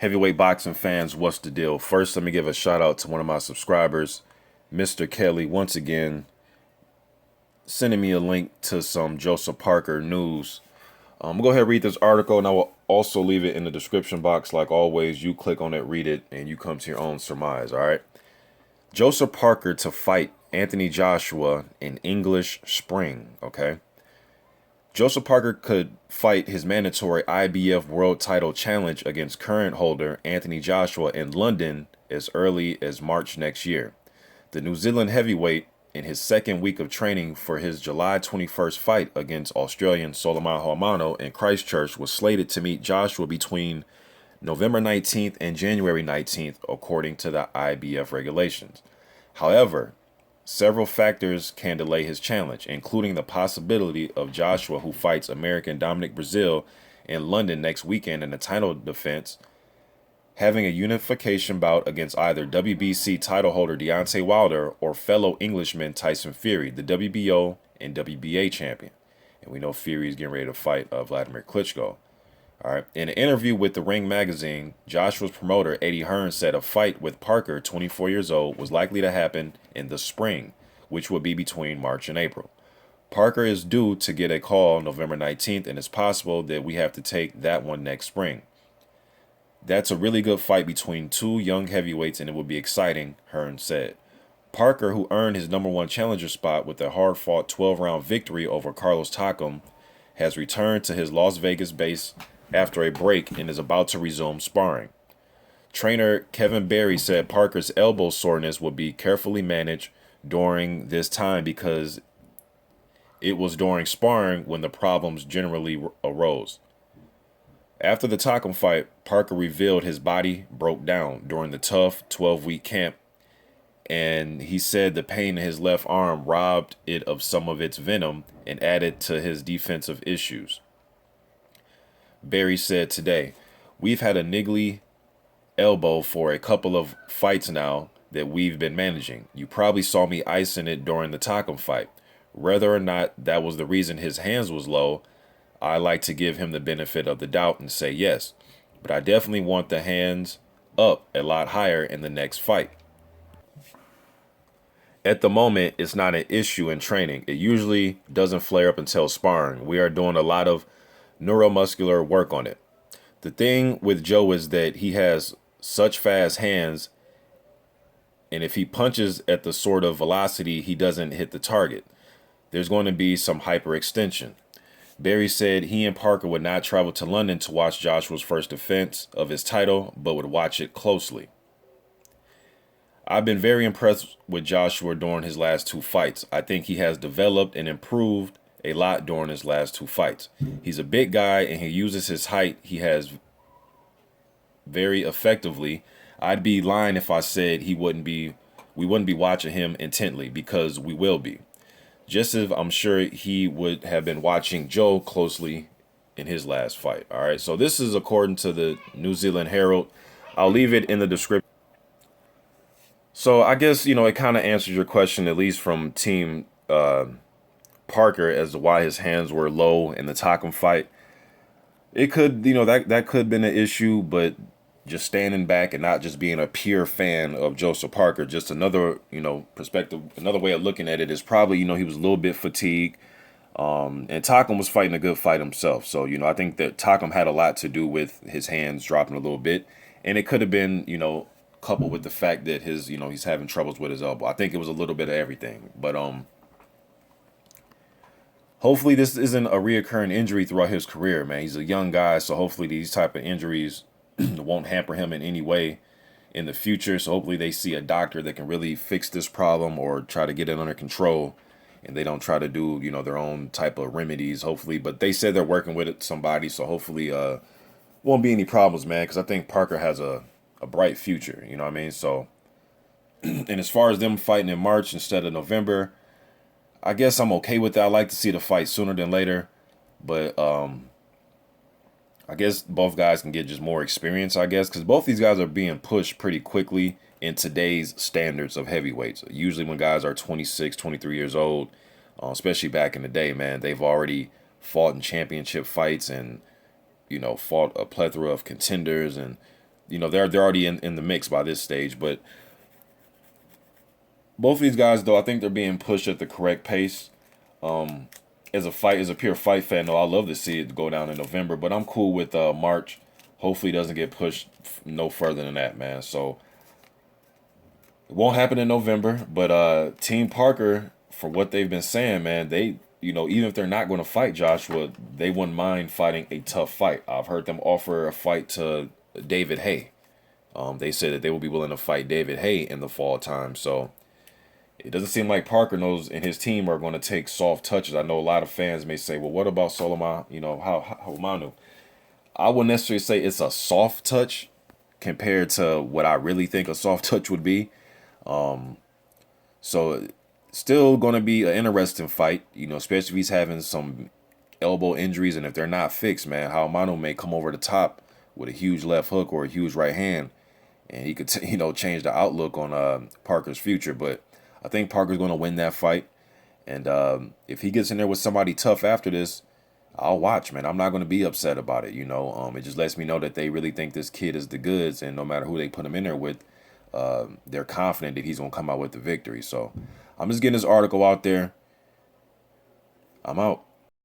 Heavyweight boxing fans, what's the deal? First, let me give a shout out to one of my subscribers, Mr. Kelly, once again, sending me a link to some Joseph Parker news. We'll go ahead and read this article, and I will also leave it in the description box. Like always, you click on it, read it, and you come to your own surmise, all right? Joseph Parker to fight Anthony Joshua in English Spring, okay? Joseph Parker could fight his mandatory IBF World Title Challenge against current holder Anthony Joshua in London as early as March next year. The New Zealand heavyweight, in his second week of training for his July 21st fight against Australian Solomon Haumono in Christchurch, was slated to meet Joshua between November 19th and January 19th, according to the IBF regulations. However, several factors can delay his challenge, including the possibility of Joshua, who fights American Dominic Breazeale in London next weekend in a title defense, having a unification bout against either WBC title holder Deontay Wilder or fellow Englishman Tyson Fury, the WBO and WBA champion. And we know Fury is getting ready to fight Vladimir Klitschko. All right. In an interview with The Ring magazine, Joshua's promoter, Eddie Hearn, said a fight with Parker, 24 years old, was likely to happen in the spring, which would be between March and April. Parker is due to get a call November 19th, and it's possible that we have to take that one next spring. That's a really good fight between two young heavyweights, and it will be exciting, Hearn said. Parker, who earned his #1 challenger spot with a hard-fought 12-round victory over Carlos Takam, has returned to his Las Vegas base after a break and is about to resume sparring. Trainer Kevin Berry said Parker's elbow soreness would be carefully managed during this time because it was during sparring when the problems generally arose. After the Takam fight, Parker revealed his body broke down during the tough 12-week camp, and he said the pain in his left arm robbed it of some of its venom and added to his defensive issues. Barry said today, "We've had a niggly elbow for a couple of fights now that we've been managing. You probably saw me icing it during the Takam fight. Whether or not that was the reason his hands was low, I like to give him the benefit of the doubt and say yes. But I definitely want the hands up a lot higher in the next fight. At the moment, it's not an issue in training. It usually doesn't flare up until sparring. We are doing a lot of neuromuscular work on it. The thing with Joe is that he has such fast hands, and if he punches at the sort of velocity, he doesn't hit the target. There's going to be some hyperextension." Barry said he and Parker would not travel to London to watch Joshua's first defense of his title, but would watch it closely. "I've been very impressed with Joshua during his last two fights. I think he has developed and improved a lot during his last two fights. He's a big guy and he uses his height he has very effectively. I'd be lying if I said we wouldn't be watching him intently, because we will be. Just as I'm sure he would have been watching Joe closely in his last fight." All right, so this is according to the New Zealand Herald. I'll leave it in the description. So I guess, it kind of answers your question, at least from Team Parker, as to why his hands were low in the Takam fight. It could, that could have been an issue, but just standing back and not just being a pure fan of Joseph Parker, just another, perspective, another way of looking at it is probably, he was a little bit fatigued. And Takam was fighting a good fight himself. So, I think that Takam had a lot to do with his hands dropping a little bit. And it could have been, coupled with the fact that he's having troubles with his elbow. I think it was a little bit of everything. But hopefully this isn't a reoccurring injury throughout his career, man. He's a young guy, so hopefully these type of injuries won't hamper him in any way in the future. So hopefully they see a doctor that can really fix this problem or try to get it under control, and they don't try to do, their own type of remedies, hopefully. But they said they're working with somebody, so hopefully won't be any problems, man, because I think Parker has a bright future, you know what I mean? So, and as far as them fighting in March instead of November, I guess I'm okay with that. I like to see the fight sooner than later, but I guess both guys can get just more experience, I guess, because both these guys are being pushed pretty quickly in today's standards of heavyweights. Usually when guys are 26, 23 years old, especially back in the day, man, they've already fought in championship fights and, fought a plethora of contenders, and they're already in the mix by this stage. But both of these guys, though, I think they're being pushed at the correct pace. As a pure fight fan, though, I love to see it go down in November. But I'm cool with March. Hopefully, it doesn't get pushed no further than that, man. So it won't happen in November. But Team Parker, for what they've been saying, man, they even if they're not going to fight Joshua, they wouldn't mind fighting a tough fight. I've heard them offer a fight to David Haye. They said that they will be willing to fight David Haye in the fall time. So it doesn't seem like Parker knows and his team are going to take soft touches. I know a lot of fans may say, well, what about Solomon, Haumono? I wouldn't necessarily say it's a soft touch compared to what I really think a soft touch would be. So still going to be an interesting fight, especially if he's having some elbow injuries. And if they're not fixed, man, Haumono may come over the top with a huge left hook or a huge right hand. And he could, change the outlook on Parker's future. But I think Parker's going to win that fight. And if he gets in there with somebody tough after this, I'll watch, man. I'm not going to be upset about it, It just lets me know that they really think this kid is the goods. And no matter who they put him in there with, they're confident that he's going to come out with the victory. So I'm just getting this article out there. I'm out.